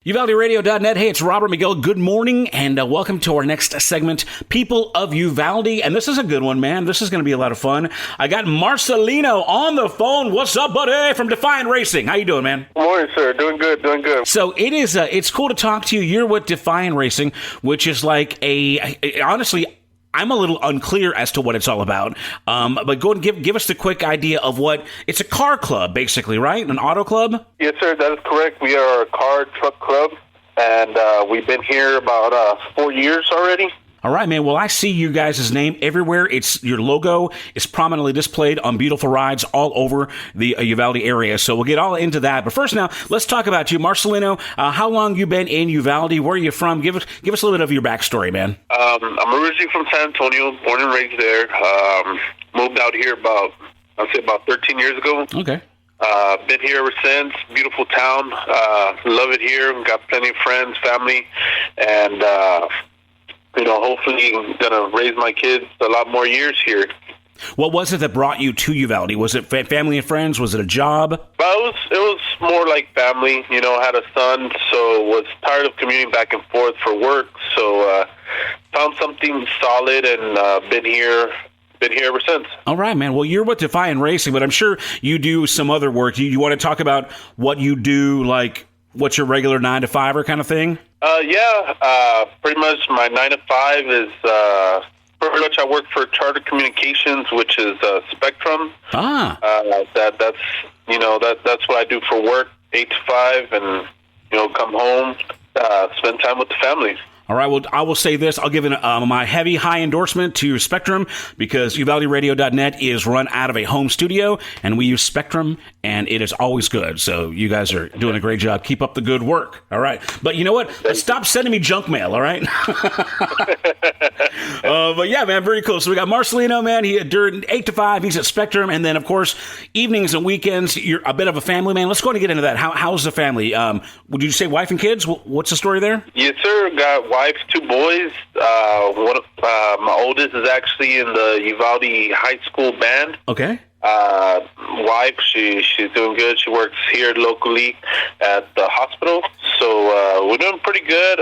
UvaldeRadio.net. Hey, it's Robert Miguel. Good morning, and welcome to our next segment, People of Uvalde. And this is a good one, man. This is going to be a lot of fun. I got Marcelino on the phone. What's up, buddy? From Defiant Racing. How you doing, man? Good morning, sir. Doing good, doing good. So it's cool to talk to you. You're with Defiant Racing, which is like honestly, I'm a little unclear as to what it's all about. But go and give us the quick idea of what it's a car club, basically, right? An auto club? Yes, sir. That is correct. We are a car truck club, and we've been here about 4 years already. All right, man. Well, I see you guys' name everywhere. It's your logo is prominently displayed on beautiful rides all over the Uvalde area. So we'll get all into that. But first now, let's talk about you. Marcelino, how long you been in Uvalde? Where are you from? Give us a little bit of your backstory, man. I'm originally from San Antonio, born and raised there. Moved out here about 13 years ago. Okay. Been here ever since. Beautiful town. Love it here. Got plenty of friends, family, and hopefully going to raise my kids a lot more years here. What was it that brought you to Uvalde? Was it family and friends? Was it a job? Well, it was more like family. I had a son, so was tired of commuting back and forth for work. So found something solid and been here ever since. All right, man. Well, you're with Defiant Racing, but I'm sure you do some other work. You want to talk about what you do, like what's your regular 9 to 5 kind of thing? Pretty much my 9 to 5 is pretty much I work for Charter Communications, which is Spectrum. That's what I do for work, 8 to 5, and come home, spend time with the family. All right, well, I will say this. I'll give my heavy, high endorsement to Spectrum because UvaldeRadio.net is run out of a home studio, and we use Spectrum, and it is always good. So you guys are doing a great job. Keep up the good work. All right. But you know what? Stop sending me junk mail, all right? But yeah, man, very cool. So we got Marcelino, man. During 8 to 5, he's at Spectrum. And then, of course, evenings and weekends, you're a bit of a family man. Let's go ahead and get into that. How's the family? Would you say wife and kids? What's the story there? Yes, sir. Got wife, 2 boys. My oldest is actually in the Uvalde High School band. Okay. Wife, she's doing good. She works here locally at the hospital. So we're doing pretty good.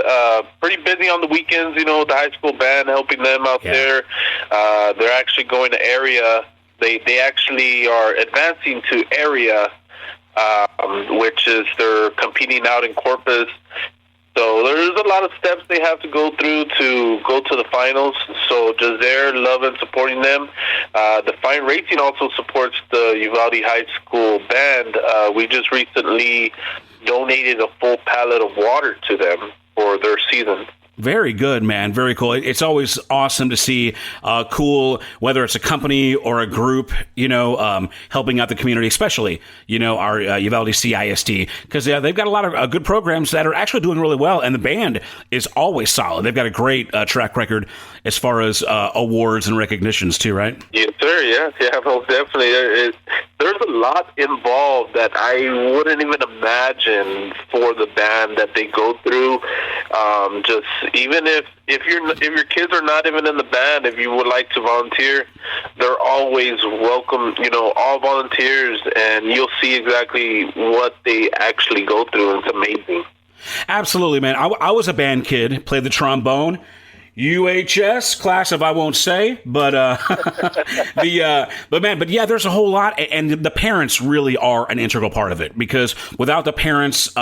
Pretty busy on the weekends, with the high school band, helping them out there. They're actually going to area. They actually are advancing to area, which is they're competing out in Corpus. So there's a lot of steps they have to go through to go to the finals. So just there, love and supporting them. Defiant Racing also supports the Uvalde High School band. We just recently donated a full pallet of water to them for their season. Very good, man. Very cool. It's always awesome to see cool, whether it's a company or a group, helping out the community, especially, our Uvalde CISD, because they've got a lot of good programs that are actually doing really well, and the band is always solid. They've got a great track record as far as awards and recognitions, too, right? Yes, sir. Yeah, most definitely. There's a lot involved that I wouldn't even imagine for the band that they go through. Just even if your kids are not even in the band, if you would like to volunteer, they're always welcome. All volunteers, and you'll see exactly what they actually go through. It's amazing. Absolutely, man. I was a band kid, played the trombone. UHS class of I won't say, but but yeah, there's a whole lot, and the parents really are an integral part of it, because without the parents,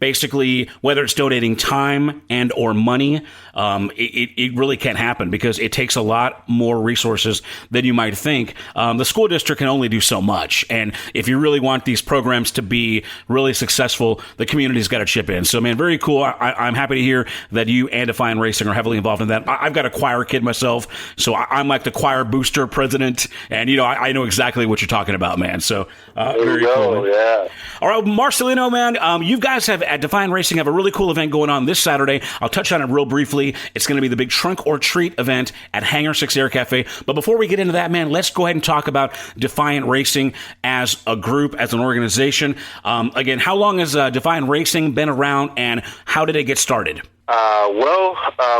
basically, whether it's donating time and or money, it really can't happen, because it takes a lot more resources than you might think. The school district can only do so much, and if you really want these programs to be really successful, the community's got to chip in. So, man, very cool. I'm happy to hear that you and Defiant Racing are heavily involved in that. I've got a choir kid myself, so I'm like the choir booster president, and I know exactly what you're talking about, man. So very cool. Man. Yeah. All right, Marcelino, man, you guys have at Defiant Racing have a really cool event going on this Saturday. I'll touch on it real briefly. It's going to be the big Trunk or Treat event at Hangar 6 Air Cafe. But before we get into that, man, let's go ahead and talk about Defiant Racing as a group, as an organization. Again, how long has Defiant Racing been around, and how did it get started?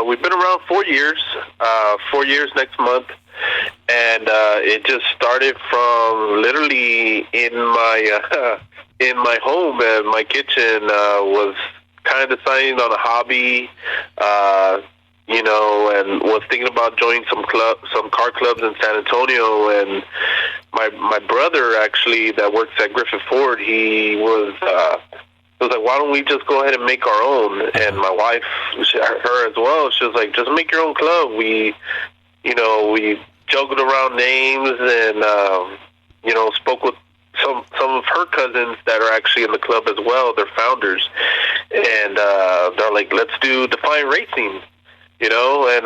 We've been around 4 years, 4 years next month, and it just started from literally in my home, and my kitchen was kind of deciding on a hobby, and was thinking about joining some car clubs in San Antonio. And my brother, actually, that works at Griffith Ford, he was like, why don't we just go ahead and make our own? And my wife, her as well, she was like, just make your own club. We juggled around names and, spoke with some of her cousins that are actually in the club as well. They're founders. And they're like, let's do Defiant Racing, and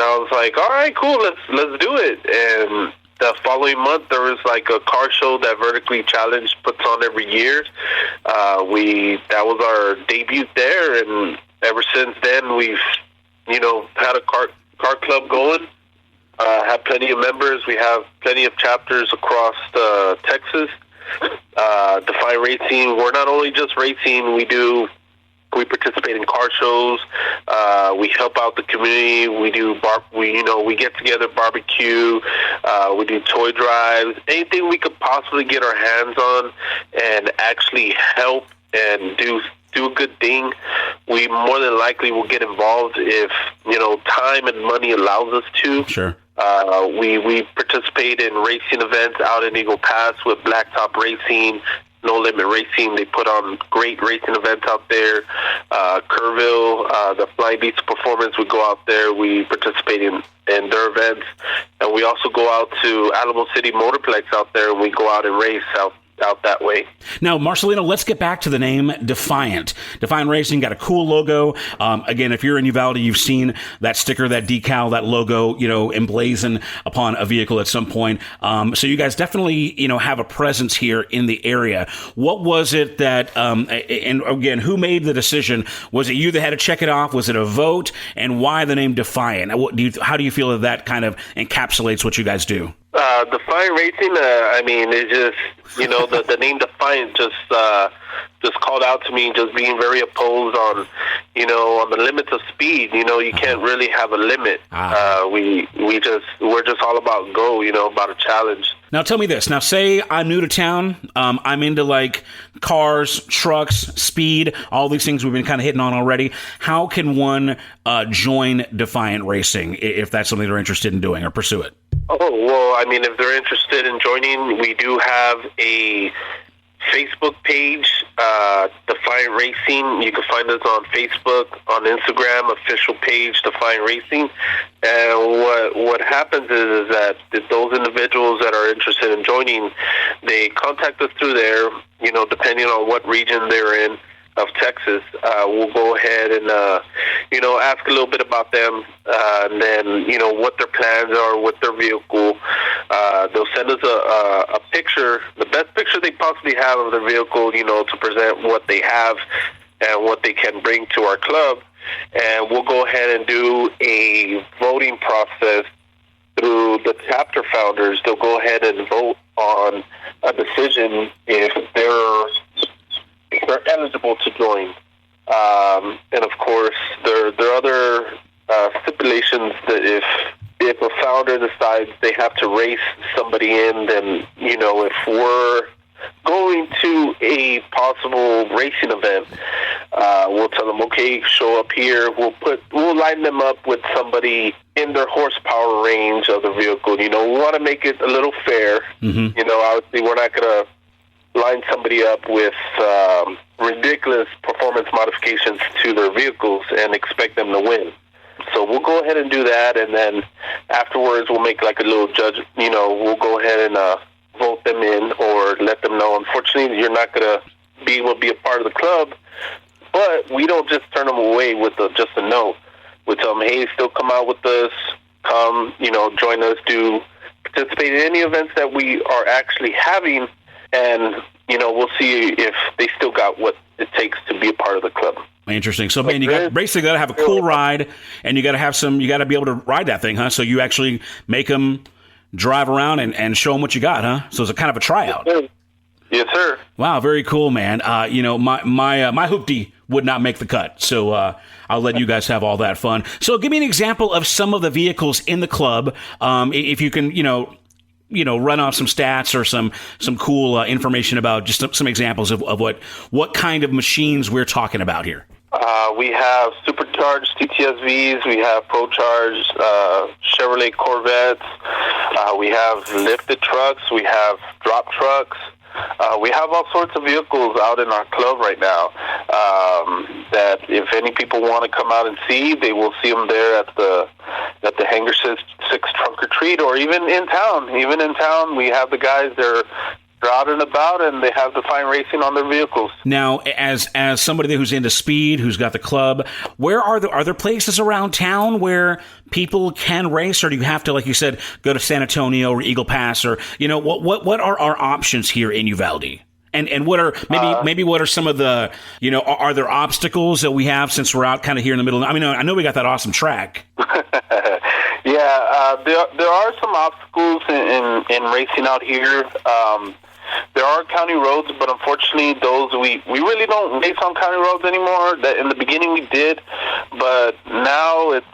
I was like, all right, cool, let's do it. And the following month, there was like a car show that Vertically Challenged puts on every year. That was our debut there, and ever since then, we've, had a car club going. Have plenty of members. We have plenty of chapters across Texas. Defiant Racing, we're not only just racing, we participate in car shows. We help out the community. We do we get together, barbecue. We do toy drives. Anything we could possibly get our hands on and actually help and do a good thing, we more than likely will get involved if time and money allows us to. Sure. We participate in racing events out in Eagle Pass with Blacktop Racing, No Limit Racing. They put on great racing events out there. Kerrville, the Flying Beats Performance, we go out there. We participate in their events. And we also go out to Alamo City Motorplex out there, and we go out and race out that way. Now, Marcelino, let's get back to the name Defiant. Defiant Racing got a cool logo. Again, if you're in Uvalde, you've seen that sticker, that decal, that logo, emblazoned upon a vehicle at some point. So you guys definitely, have a presence here in the area. What was it that, and again, who made the decision? Was it you that had to check it off? Was it a vote? And why the name Defiant? How do you feel that kind of encapsulates what you guys do? Defiant Racing, it just, the name Defiant just called out to me, just being very opposed on the limits of speed. You can't really have a limit. We're just all about go, about a challenge. Now tell me this. Now say I'm new to town. I'm into like cars, trucks, speed, all these things we've been kind of hitting on already. How can one join Defiant Racing if that's something they're interested in doing or pursue it? Oh, well, if they're interested in joining, we do have a Facebook page, Defiant Racing. You can find us on Facebook, on Instagram, official page, Defiant Racing. And what happens is that those individuals that are interested in joining, they contact us through there, depending on what region they're in of Texas. We'll go ahead and, ask a little bit about them, and then, what their plans are with their vehicle. They'll send us a picture, the best picture they possibly have of their vehicle, to present what they have and what they can bring to our club. And we'll go ahead and do a voting process through the chapter founders. They'll go ahead and vote on a decision if they're eligible to join. And of course, there are other stipulations that if a founder decides they have to race somebody in, then, if we're going to a possible racing event, we'll tell them, okay, show up here. We'll line them up with somebody in their horsepower range of the vehicle. We want to make it a little fair. Mm-hmm. Obviously, we're not going to line somebody up with ridiculous performance modifications to their vehicles and expect them to win. So we'll go ahead and do that, and then afterwards we'll make like a little judge. We'll go ahead and vote them in or let them know, unfortunately, you're not going to be able to be a part of the club. But we don't just turn them away with just a no. We tell them, hey, still come out with us, come, join us, participate in any events that we are actually having, and, we'll see if they still got what it takes to be a part of the club. Interesting. So, man, you basically got to have a cool ride, and you got to be able to ride that thing, huh? So you actually make them drive around and show them what you got, huh? So it's a kind of a tryout. Yes, sir. Wow, very cool, man. My hoopty would not make the cut, so I'll let you guys have all that fun. So give me an example of some of the vehicles in the club, if you can, run off some stats or some cool information about just some examples of what kind of machines we're talking about here. We have supercharged TTSVs. We have pro-charged Chevrolet Corvettes. We have lifted trucks. We have drop trucks. We have all sorts of vehicles out in our club right now that if any people want to come out and see, they will see them there at the Hangar 6 Trunk or Treat, or even in town. Even in town, we have the guys there. They're out and about, and they have Defiant Racing on their vehicles. Now, as somebody who's into speed, who's got the club, where are there places around town where people can race, or do you have to, like you said, go to San Antonio or Eagle Pass, or what are our options here in Uvalde? And what are maybe what are some of the are there obstacles that we have since we're out kind of here in the middle? I mean, I know we got that awesome track. Yeah, there are some obstacles in racing out here. There are county roads, but unfortunately, those we really don't race on county roads anymore. That in the beginning we did, but now it's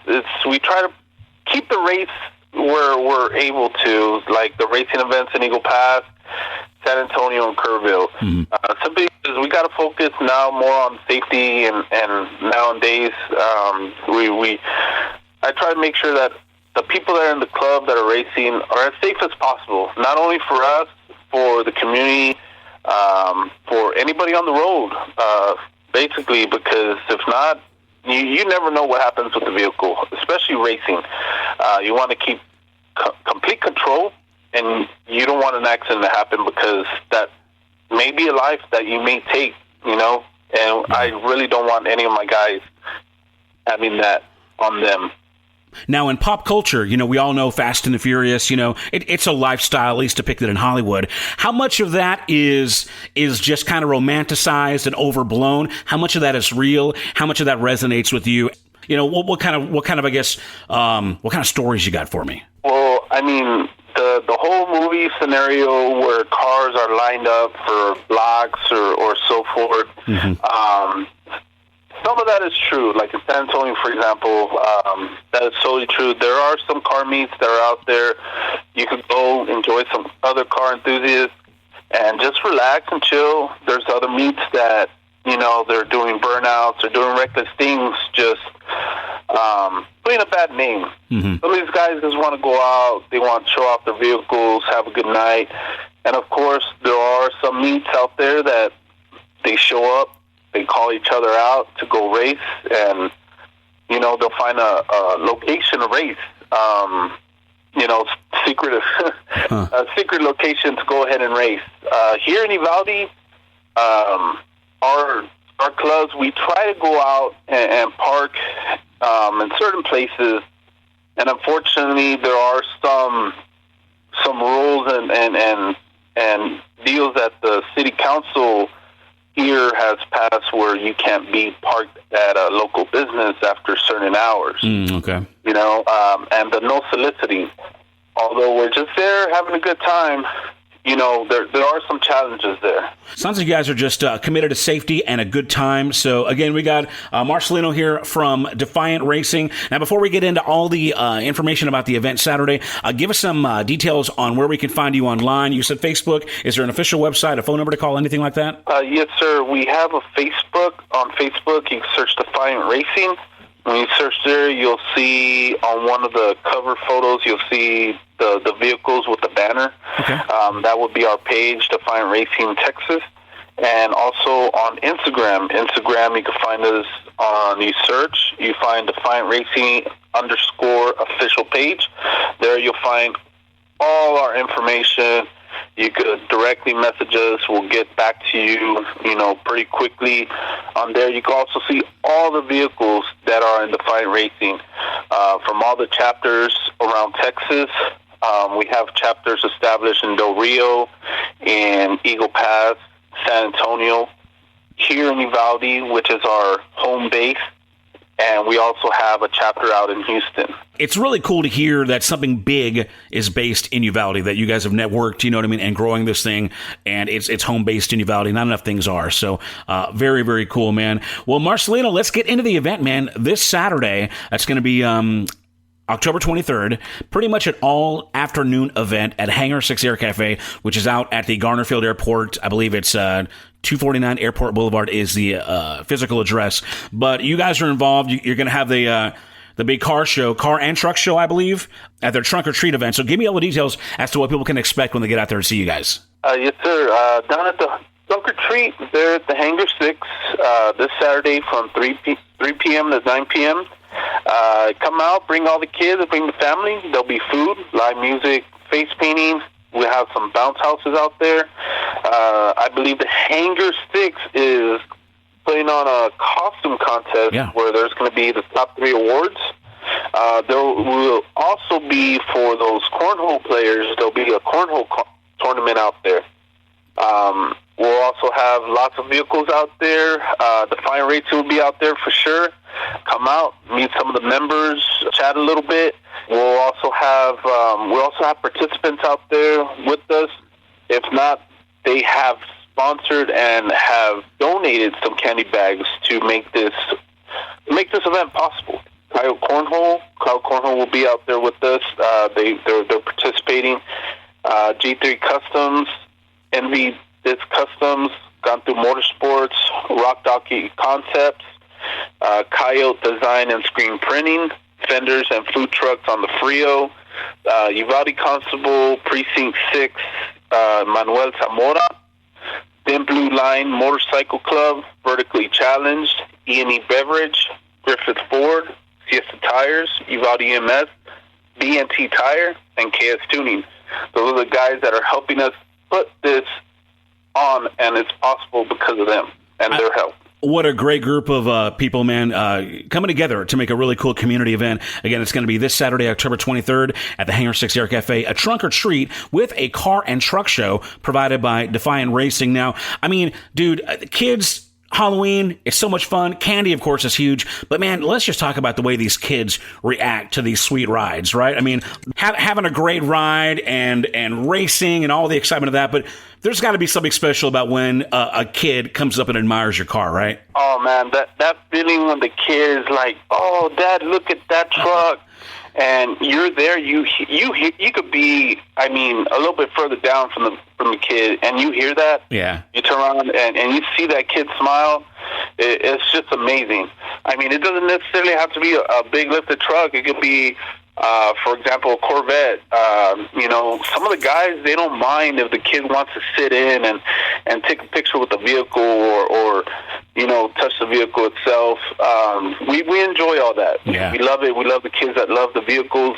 we try to keep the race where we're able to, like the racing events in Eagle Pass, San Antonio, and Kerrville. Mm-hmm. Simply because we got to focus now more on safety, and nowadays I try to make sure that the people that are in the club that are racing are as safe as possible, not only for us, for the community, for anybody on the road, basically, because if not, you never know what happens with the vehicle, especially racing. You want to keep complete control, and you don't want an accident to happen, because that may be a life that you may take, and I really don't want any of my guys having that on them. Now, in pop culture, we all know Fast and the Furious, it's a lifestyle, at least depicted in Hollywood. How much of that is just kind of romanticized and overblown? How much of that is real? How much of that resonates with you? What kind of, I guess, what kind of stories you got for me? Well, I mean, the whole movie scenario where cars are lined up for blocks or so forth, mm-hmm. Some of that is true. Like in San Antonio, for example, that is totally true. There are some car meets that are out there. You could go enjoy some other car enthusiasts and just relax and chill. There's other meets that, they're doing burnouts or doing reckless things, just putting a bad name. Mm-hmm. Some of these guys just want to go out. They want to show off their vehicles, have a good night. And, of course, there are some meets out there that they show up. They call each other out to go race, and they'll find a location to race. Secret a secret location to go ahead and race. Here in Uvalde, our clubs, we try to go out and park in certain places, and unfortunately, there are some rules and deals that the city council here has passed where you can't be parked at a local business after certain hours. Okay. And the no soliciting. Although we're just there having a good time, there are some challenges there. Sounds like you guys are just committed to safety and a good time. So, again, we got Marcelino here from Defiant Racing. Now, before we get into all the information about the event Saturday, give us some details on where we can find you online. You said Facebook. Is there an official website, a phone number to call, anything like that? Yes, sir. We have a Facebook. On Facebook, you can search Defiant Racing. When you search there, you'll see on one of the cover photos, you'll see the vehicles with the banner. Okay. That would be our page, Defiant Racing Texas. And also on Instagram. You can find us on, you search, you find Defiant Racing _official page. There you'll find all our information. You could directly message us. We'll get back to you, pretty quickly. On there, you can also see all the vehicles that are in Defiant Racing from all the chapters around Texas. We have chapters established in Del Rio, in Eagle Pass, San Antonio, here in Uvalde, which is our home base. And we also have a chapter out in Houston. It's really cool to hear that something big is based in Uvalde, that you guys have networked, and growing this thing, and it's home-based in Uvalde. Not enough things are. So very, very cool, man. Well, Marcelino, let's get into the event, man. This Saturday, that's going to be October 23rd, pretty much an all-afternoon event at Hangar 6 Air Cafe, which is out at the Garnerfield Airport. I believe it's 249 Airport Boulevard is the physical address. But you guys are involved. You're going to have the big car and truck show, I believe, at their trunk or treat event. So give me all the details as to what people can expect when they get out there and see you guys. Yes, sir. Down at the trunk or treat, they're at the Hangar 6 this Saturday from 3 p.m. to 9 p.m. Come out, bring all the kids, bring the family. There'll be food, live music, face painting. We have some bounce houses out there. I believe the Hangar 6 is putting on a costume contest where there's going to be the top 3 awards. There will also be, for those cornhole players, there'll be a cornhole tournament out there. We'll also have lots of vehicles out there. Defiant Racing will be out there for sure. Come out, meet some of the members, chat a little bit. We'll also have participants out there with us. If not, they have sponsored and have donated some candy bags to make this event possible. Kyle Cornhole will be out there with us. They're participating. G3 Customs, Envy Disc Customs, Gone Through Motorsports, Rock Donkey Concepts, Coyote Design and Screen Printing, Fenders and Food Trucks on the Frio, Uvalde Constable, Precinct 6, Manuel Zamora, Thin Blue Line Motorcycle Club, Vertically Challenged, E&E Beverage, Griffith Ford, Siesta Tires, Uvalde EMS, B&T Tire, and KS Tuning. Those are the guys that are helping us put this on, and it's possible because of them and their help. What a great group of people, man, coming together to make a really cool community event. Again, it's going to be this Saturday, October 23rd at the Hangar 6 Air Cafe, a trunk or treat with a car and truck show provided by Defiant Racing. Now, I mean, dude, kids, Halloween is so much fun. Candy, of course, is huge. But, man, let's just talk about the way these kids react to these sweet rides, right? I mean, having a great ride and racing and all the excitement of that. But there's got to be something special about when a kid comes up and admires your car, right? Oh, man, that feeling when the kid is like, oh, Dad, look at that truck. And you're there, you could be, I mean, a little bit further down from the kid, and you hear that. Yeah. You turn around and you see that kid smile. It's just amazing. I mean, it doesn't necessarily have to be a big lifted truck. It could be, for example, a Corvette. Some of the guys, they don't mind if the kid wants to sit in and take a picture with the vehicle or touch the vehicle itself. We enjoy all that. Yeah. We love it. We love the kids that love the vehicles.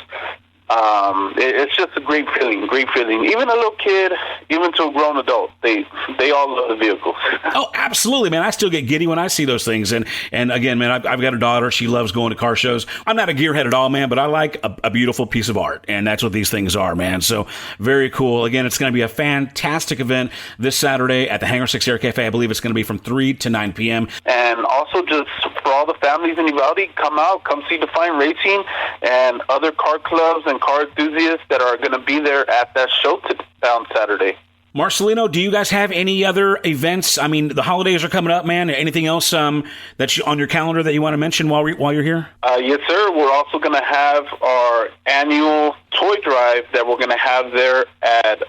It's just a great feeling. Even a little kid, even to a grown adult, they all love the vehicles. Oh, absolutely, man. I still get giddy when I see those things. And again, man, I've got a daughter. She loves going to car shows. I'm not a gearhead at all, man, but I like a beautiful piece of art. And that's what these things are, man. So very cool. Again, it's going to be a fantastic event this Saturday at the Hangar 6 Air Cafe. I believe it's going to be from 3 to 9 p.m. And also just for all the families in Uvalde, come see Defiant Racing and other car clubs and car enthusiasts that are going to be there at that show on Saturday. Marcelino, do you guys have any other events? I mean, the holidays are coming up, man. Anything else that's on your calendar that you want to mention while you're here? Yes, sir. We're also going to have our annual toy drive that we're going to have there at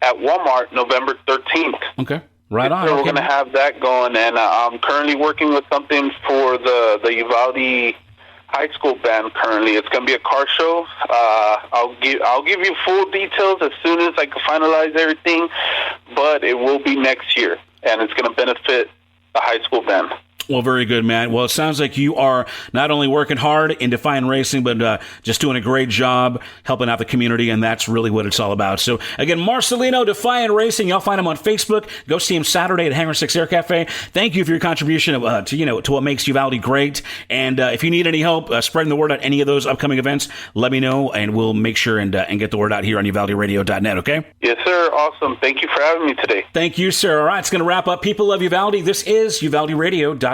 Walmart November 13th. Okay. Right on. So we're going to have that going, and I'm currently working with something for the Uvalde high school band. Currently, it's going to be a car show. I'll give you full details as soon as I can finalize everything, but it will be next year, and it's going to benefit the high school band. Well, very good, man. Well, it sounds like you are not only working hard in Defiant Racing, but just doing a great job helping out the community, and that's really what it's all about. So, again, Marcelino, Defiant Racing, y'all find him on Facebook. Go see him Saturday at Hangar 6 Air Cafe. Thank you for your contribution to what makes Uvalde great. And if you need any help spreading the word on any of those upcoming events, let me know, and we'll make sure and get the word out here on UvaldeRadio.net, okay? Yes, sir. Awesome. Thank you for having me today. Thank you, sir. All right, it's going to wrap up People of Uvalde. This is UvaldeRadio.net.